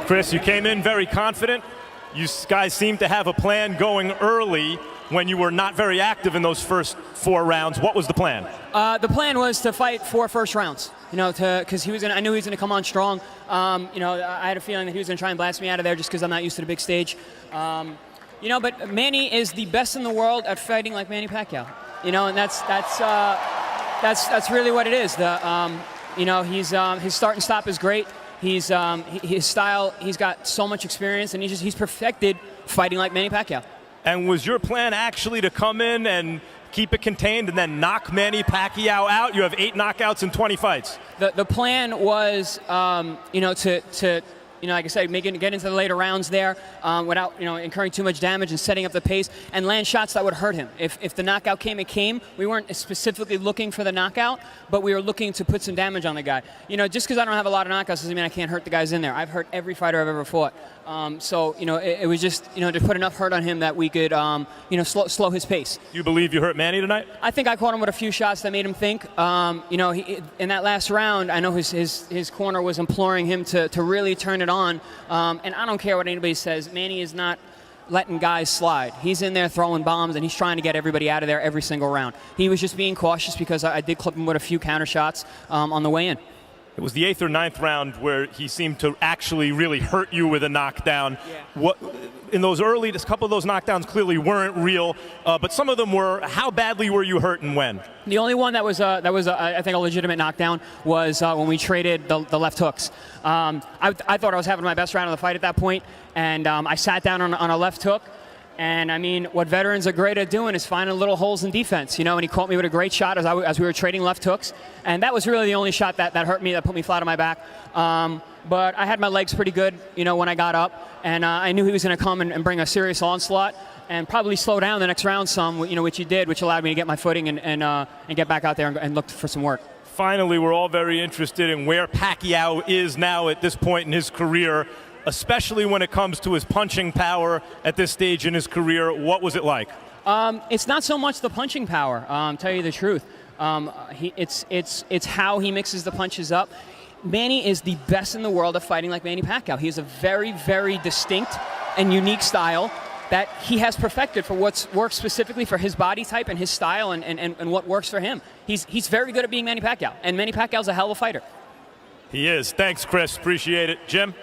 Chris, you came in very confident. You guys seem to have a plan going early when you were not very active in those first 4 rounds. What was the plan? The plan was to fight 4 first rounds. Because I knew he was gonna come on strong. I had a feeling that he was gonna try and blast me out of there just because I'm not used to the big stage. But Manny is the best in the world at fighting like Manny Pacquiao. And that's really what it is. His start and stop is great. His style, he's got so much experience, and he's perfected fighting like Manny Pacquiao. And was your plan actually to come in and keep it contained and then knock Manny Pacquiao out? You have 8 knockouts in 20 fights. The plan was, like I said, get into the later rounds there without, incurring too much damage and setting up the pace and land shots that would hurt him. If the knockout came, it came. We weren't specifically looking for the knockout, but we were looking to put some damage on the guy. Just because I don't have a lot of knockouts doesn't mean I can't hurt the guys in there. I've hurt every fighter I've ever fought. It was just, to put enough hurt on him that we could, slow his pace. You believe you hurt Manny tonight? I think I caught him with a few shots that made him think. In that last round, I know his corner was imploring him to really turn it on. And I don't care what anybody says. Manny is not letting guys slide. He's in there throwing bombs, and he's trying to get everybody out of there every single round. He was just being cautious because I did clip him with a few counter shots on the way in. It was the 8th or 9th round where he seemed to actually really hurt you with a knockdown. Yeah. In those a couple of those knockdowns clearly weren't real, but some of them were. How badly were you hurt and when? The only one that was I think a legitimate knockdown was when we traded the left hooks. I thought I was having my best round of the fight at that point, and I sat down on a left hook. And I mean, what veterans are great at doing is finding little holes in defense, and he caught me with a great shot as we were trading left hooks. And that was really the only shot that hurt me, that put me flat on my back. But I had my legs pretty good, when I got up, and I knew he was going to come and bring a serious onslaught and probably slow down the next round some, which he did, which allowed me to get my footing and get back out there and look for some work. Finally, we're all very interested in where Pacquiao is now at this point in his career, especially when it comes to his punching power at this stage in his career. What was it like? It's not so much the punching power, tell you the truth. It's how he mixes the punches up. Manny is the best in the world at fighting like Manny Pacquiao. He has a very, very distinct and unique style that he has perfected for what works specifically for his body type and his style and what works for him. He's very good at being Manny Pacquiao, and Manny Pacquiao's a hell of a fighter. He is. Thanks, Chris. Appreciate it. Jim?